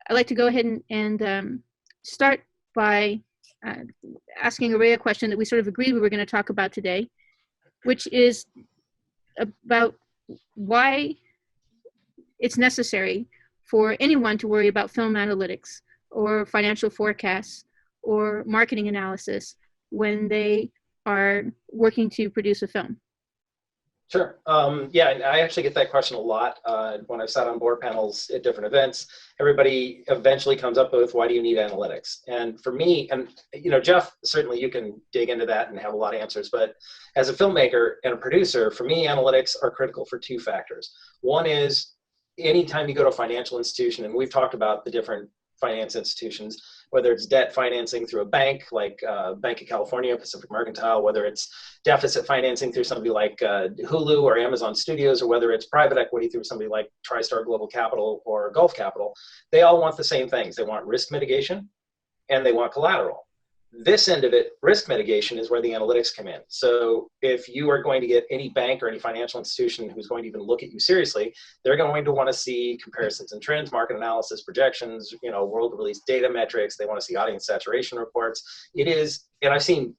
I'd like to go ahead and start by asking Array a question that we sort of agreed we were going to talk about today, which is about why it's necessary for anyone to worry about film analytics or financial forecasts or marketing analysis when they are working to produce a film. Sure. Yeah, and I actually get that question a lot when I've sat on board panels at different events. Everybody eventually comes up with, why do you need analytics? And for me, and Jeff, certainly you can dig into that and have a lot of answers, but as a filmmaker and a producer, for me, analytics are critical for two factors. One is anytime you go to a financial institution, and we've talked about the different finance institutions, whether it's debt financing through a bank like Bank of California, Pacific Mercantile, whether it's deficit financing through somebody like Hulu or Amazon Studios, or whether it's private equity through somebody like TriStar Global Capital or Gulf Capital, they all want the same things. They want risk mitigation and they want collateral. This end of it, risk mitigation, is where the analytics come in. So if you are going to get any bank or any financial institution who's going to even look at you seriously, they're going to want to see comparisons and trends, market analysis, projections, world release data metrics. They want to see audience saturation reports. It is, and I've seen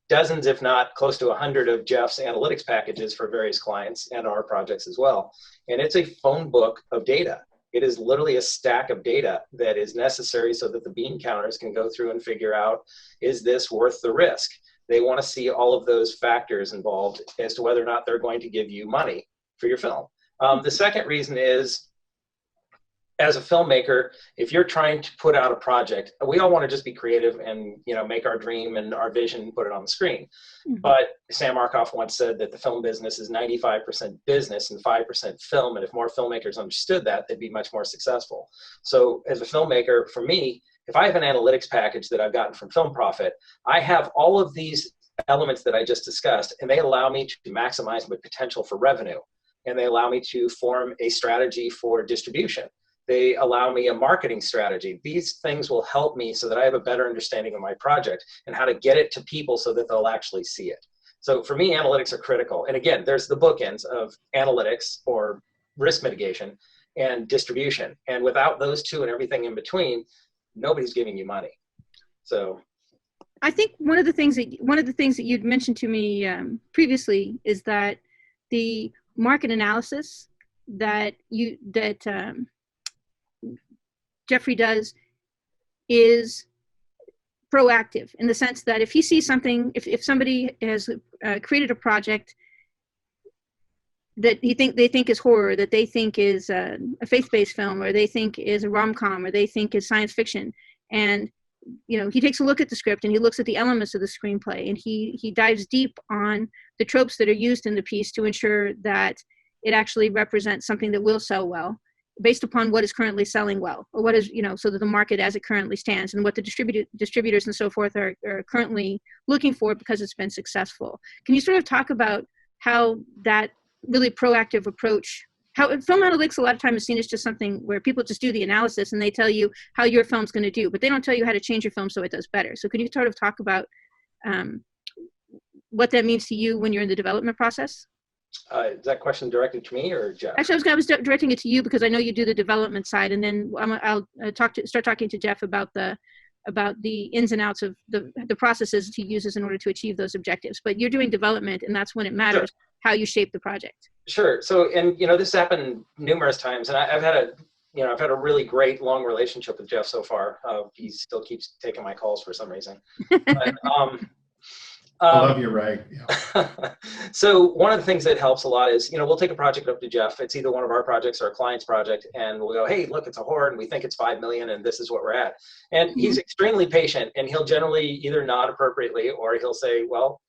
dozens, if not close to 100 of Jeff's analytics packages for various clients and our projects as well. And it's a phone book of data. It is literally a stack of data that is necessary so that the bean counters can go through and figure out, is this worth the risk? They want to see all of those factors involved as to whether or not they're going to give you money for your film. The second reason is, as a filmmaker, if you're trying to put out a project, we all want to just be creative and make our dream and our vision and put it on the screen. Mm-hmm. But Sam Markoff once said that the film business is 95% business and 5% film. And if more filmmakers understood that, they'd be much more successful. So as a filmmaker, for me, if I have an analytics package that I've gotten from Film Profit, I have all of these elements that I just discussed, and they allow me to maximize my potential for revenue. And they allow me to form a strategy for distribution. They allow me a marketing strategy. These things will help me so that I have a better understanding of my project and how to get it to people so that they'll actually see it. So for me, analytics are critical. And again, there's the bookends of analytics or risk mitigation and distribution. And without those two and everything in between, nobody's giving you money. So I think one of the things that you'd mentioned to me previously is that the market analysis that Jeffrey does is proactive, in the sense that if he sees something, if somebody has created a project that they think is horror, that they think is a faith-based film, or they think is a rom-com, or they think is science fiction, and he takes a look at the script and he looks at the elements of the screenplay, and he dives deep on the tropes that are used in the piece to ensure that it actually represents something that will sell well, based upon what is currently selling well, or what is, so that the market as it currently stands and what the distributors and so forth are currently looking for because it's been successful. Can you sort of talk about how that really proactive approach, how film analytics a lot of times is seen as just something where people just do the analysis and they tell you how your film's going to do, but they don't tell you how to change your film so it does better. So can you sort of talk about what that means to you when you're in the development process? Is that question directed to me or Jeff? Actually, I was directing it to you because I know you do the development side, and then I'll start talking to Jeff about the ins and outs of the processes he uses in order to achieve those objectives. But you're doing development, and that's when it matters how you shape the project. Sure. So, and this happened numerous times, and I've had a really great long relationship with Jeff so far. He still keeps taking my calls for some reason. But, I love you, Ray. Yeah. So one of the things that helps a lot is, we'll take a project up to Jeff. It's either one of our projects or a client's project, and we'll go, hey, look, it's a horror, and we think it's $5 million, and this is what we're at. And he's extremely patient, and he'll generally either nod appropriately, or he'll say, well,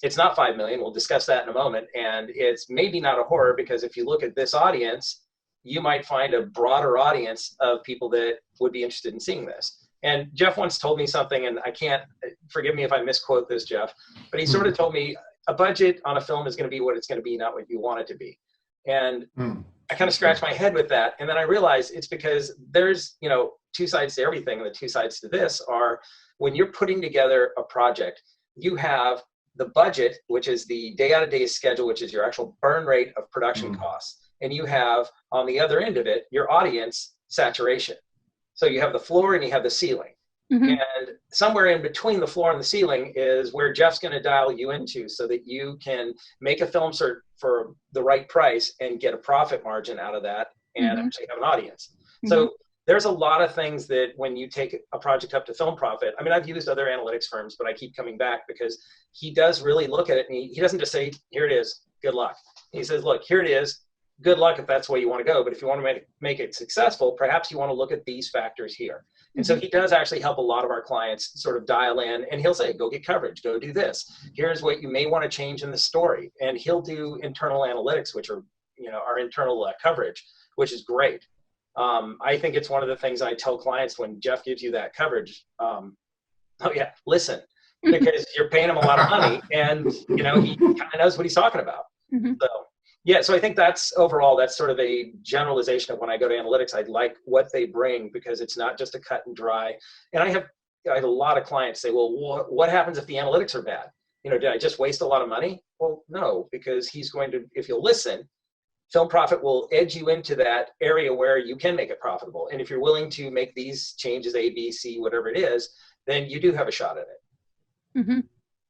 it's not $5 million. We'll discuss that in a moment. And it's maybe not a horror, because if you look at this audience, you might find a broader audience of people that would be interested in seeing this. And Jeff once told me something, and I can't, forgive me if I misquote this, Jeff, but he sort of told me a budget on a film is going to be what it's going to be, not what you want it to be. And I kind of scratched my head with that. And then I realized it's because there's, two sides to everything. And the two sides to this are, when you're putting together a project, you have the budget, which is the day out of day schedule, which is your actual burn rate of production costs. And you have, on the other end of it, your audience saturation. So you have the floor and you have the ceiling. Mm-hmm. And somewhere in between the floor and the ceiling is where Jeff's going to dial you into so that you can make a film cert for the right price and get a profit margin out of that and Mm-hmm. actually have an audience. Mm-hmm. So there's a lot of things that when you take a project up to film profit, I mean, I've used other analytics firms, but I keep coming back because he does really look at it, and he doesn't just say, here it is, good luck. He says, look, here it is, good luck if that's the way you want to go. But if you want to make it successful, perhaps you want to look at these factors here. And so he does actually help a lot of our clients sort of dial in, and he'll say, go get coverage, go do this. Here's what you may want to change in the story. And he'll do internal analytics, which are, our internal coverage, which is great. I think it's one of the things I tell clients when Jeff gives you that coverage. Oh yeah, listen, because you're paying him a lot of money, and he kind of knows what he's talking about. Mm-hmm. So yeah, so I think that's sort of a generalization of when I go to analytics. I like what they bring because it's not just a cut and dry. And I have a lot of clients say, well, what happens if the analytics are bad? Did I just waste a lot of money? Well, no, because he's going to, if you'll listen, Film Profit will edge you into that area where you can make it profitable. And if you're willing to make these changes, A, B, C, whatever it is, then you do have a shot at it. Mm-hmm.